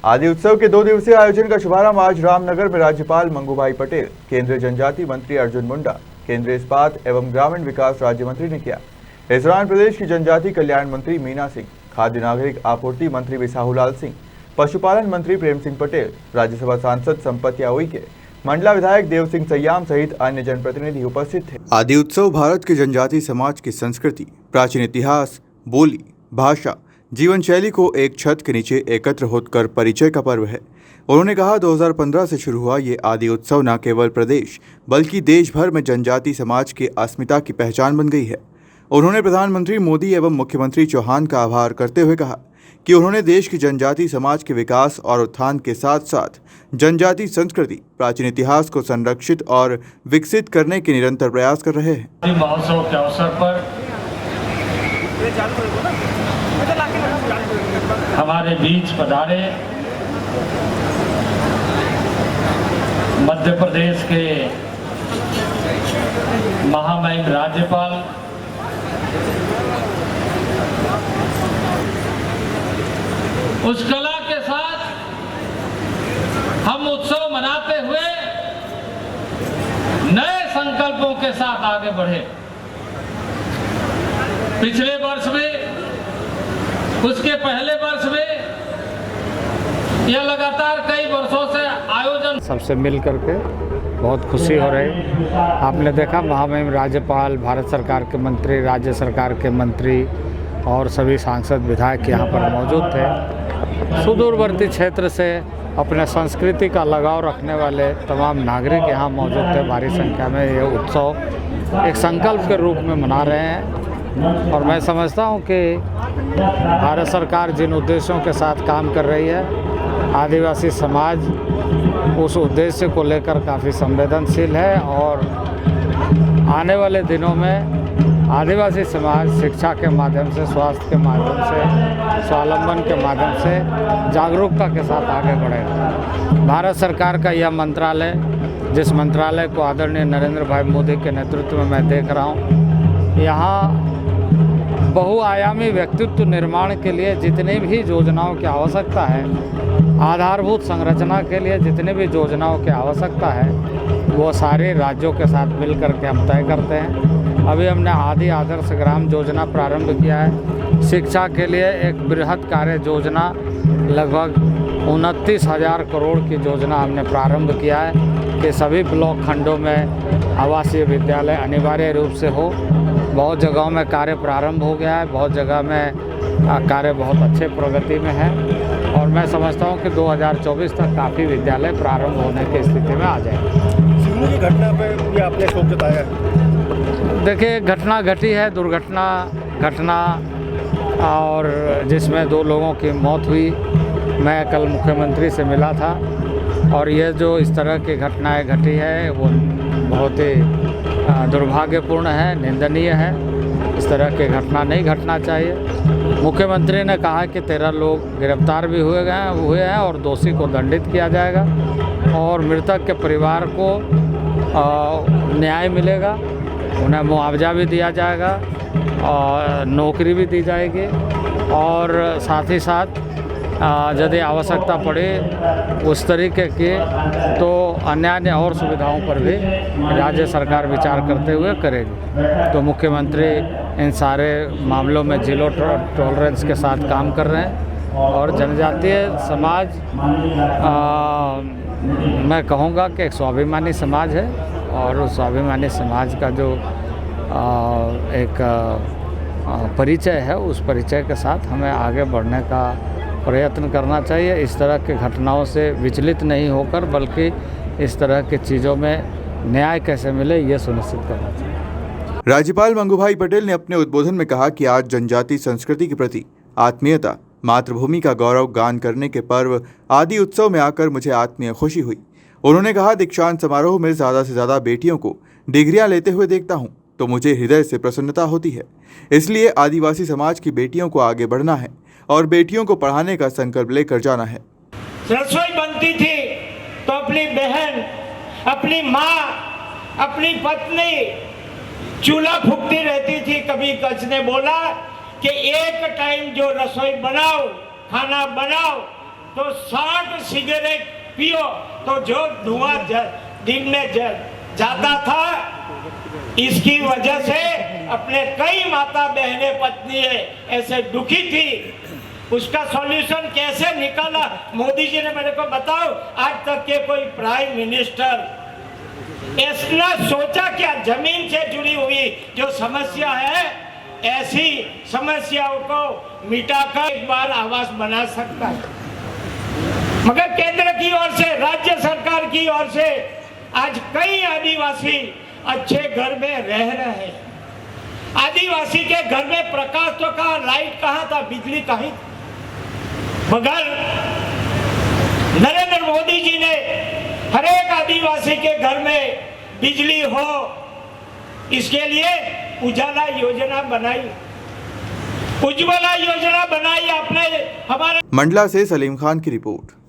आदि उत्सव के 2 दिवसीय आयोजन का शुभारंभ आज रामनगर में राज्यपाल मंगूभाई पटेल, केंद्रीय जनजाति मंत्री अर्जुन मुंडा, केंद्रीय इस्पात एवं ग्रामीण विकास राज्य मंत्री ने किया। इस दौरान प्रदेश की जनजाति कल्याण मंत्री मीना सिंह, खाद्य नागरिक आपूर्ति मंत्री बिसाहूलाल सिंह, पशुपालन मंत्री प्रेम सिंह पटेल, राज्यसभा सांसद संपतिया उइके, मंडला विधायक देव सिंह सयाम सहित अन्य जनप्रतिनिधि उपस्थित थे। आदि उत्सव भारत के जनजाति समाज की संस्कृति, प्राचीन इतिहास, बोली, भाषा, जीवन शैली को एक छत के नीचे एकत्र होकर परिचय का पर्व है। उन्होंने कहा 2015 से शुरू हुआ ये आदि उत्सव न केवल प्रदेश बल्कि देश भर में जनजाति समाज की अस्मिता की पहचान बन गई है। उन्होंने प्रधानमंत्री मोदी एवं मुख्यमंत्री चौहान का आभार करते हुए कहा कि उन्होंने देश की जनजाति समाज के विकास और उत्थान के साथ साथ जनजाति संस्कृति, प्राचीन इतिहास को संरक्षित और विकसित करने के निरंतर प्रयास कर रहे हैं। महोत्सव के अवसर पर हमारे बीच पधारे मध्य प्रदेश के महामहिम राज्यपाल उस कला के साथ हम उत्सव मनाते हुए नए संकल्पों के साथ आगे बढ़े। पिछले वर्ष में, उसके पहले वर्ष में, यह लगातार कई वर्षों से आयोजन सबसे मिल करके बहुत खुशी हो रही। आपने देखा महामहिम राज्यपाल, भारत सरकार के मंत्री, राज्य सरकार के मंत्री और सभी सांसद विधायक यहाँ पर मौजूद थे। सुदूरवर्ती क्षेत्र से अपने संस्कृति का लगाव रखने वाले तमाम नागरिक यहाँ मौजूद थे। भारी संख्या में ये उत्सव एक संकल्प के रूप में मना रहे हैं और मैं समझता हूँ कि भारत सरकार जिन उद्देश्यों के साथ काम कर रही है, आदिवासी समाज उस उद्देश्य को लेकर काफ़ी संवेदनशील है और आने वाले दिनों में आदिवासी समाज शिक्षा के माध्यम से, स्वास्थ्य के माध्यम से, स्वावलंबन के माध्यम से जागरूकता के साथ आगे बढ़ेगा। भारत सरकार का यह मंत्रालय, जिस मंत्रालय को आदरणीय नरेंद्र भाई मोदी के नेतृत्व में मैं देख रहा हूँ, यहाँ बहुआयामी व्यक्तित्व निर्माण के लिए जितनी भी योजनाओं की आवश्यकता है, आधारभूत संरचना के लिए जितनी भी योजनाओं की आवश्यकता है, वो सारे राज्यों के साथ मिलकर के हम तय करते हैं। अभी हमने आदि आदर्श ग्राम योजना प्रारंभ किया है। शिक्षा के लिए एक बृहद कार्य योजना, लगभग 29,000 करोड़ की योजना हमने प्रारंभ किया है कि सभी ब्लॉक खंडों में आवासीय विद्यालय अनिवार्य रूप से हो। बहुत जगहों में कार्य प्रारंभ हो गया है, बहुत जगह में कार्य बहुत अच्छे प्रगति में है और मैं समझता हूं कि 2024 तक काफ़ी विद्यालय प्रारंभ होने की स्थिति में आ जाएंगे। सिवनी की घटना पर भी आपने शोक जताया? देखिए, घटना घटी है, दुर्घटना घटना और जिसमें 2 लोगों की मौत हुई। मैं कल मुख्यमंत्री से मिला था और ये जो इस तरह की घटनाएं घटी है वो बहुत ही दुर्भाग्यपूर्ण है, निंदनीय है। इस तरह की घटना नहीं घटना चाहिए। मुख्यमंत्री ने कहा कि 13 लोग गिरफ्तार भी हुए हैं और दोषी को दंडित किया जाएगा और मृतक के परिवार को न्याय मिलेगा, उन्हें मुआवजा भी दिया जाएगा और नौकरी भी दी जाएगी और साथ ही साथ यदि आवश्यकता पड़े उस तरीके की तो अन्य और सुविधाओं पर भी राज्य सरकार विचार करते हुए करेगी। तो मुख्यमंत्री इन सारे मामलों में जीरो टॉलरेंस के साथ काम कर रहे हैं और जनजातीय समाज मैं कहूँगा कि एक स्वाभिमानी समाज है और उस स्वाभिमानी समाज का जो एक परिचय है, उस परिचय के साथ हमें आगे बढ़ने का प्रयत्न करना चाहिए। इस तरह की घटनाओं से विचलित नहीं होकर बल्कि इस तरह की चीज़ों में न्याय कैसे मिले ये सुनिश्चित करना चाहिए। राज्यपाल मंगूभाई पटेल ने अपने उद्बोधन में कहा कि आज जनजाति संस्कृति के प्रति आत्मीयता, मातृभूमि का गौरव गान करने के पर्व आदि उत्सव में आकर मुझे आत्मीय खुशी हुई। उन्होंने कहा, दीक्षांत समारोह में ज़्यादा से ज़्यादा बेटियों को डिग्रियां लेते हुए देखता हूं तो मुझे हृदय से प्रसन्नता होती है। इसलिए आदिवासी समाज की बेटियों को आगे बढ़ना है और बेटियों को पढ़ाने का संकल्प लेकर जाना है। रसोई बनती थी तो अपनी बहन, अपनी माँ, अपनी पत्नी चूल्हा फूकती रहती थी। कभी कच ने बोला कि एक टाइम जो रसोई बनाओ, खाना बनाओ, तो 60 सिगरेट पियो तो जो धुआं दिन में जाता था, इसकी वजह से अपने कई माता बहनें पत्नी ऐसे दुखी थी। उसका सॉल्यूशन कैसे निकाला मोदी जी ने मेरे को बताओ। आज तक के कोई प्राइम मिनिस्टर ऐसा सोचा क्या जमीन से जुड़ी हुई जो समस्या है, ऐसी समस्याओं को मिटाकर एक बार आवास बना सकता है। मगर केंद्र की ओर से, राज्य सरकार की ओर से आज कई आदिवासी अच्छे घर में रह रहे हैं। आदिवासी के घर में प्रकाश तो कहाँ, लाइट कहाँ था, बिजली कहीं। मगर नरेंद्र मोदी जी ने हर एक आदिवासी के घर में बिजली हो, इसके लिए उजाला योजना बनाई, उज्ज्वला योजना बनाई आपने। हमारे मंडला से सलीम खान की रिपोर्ट।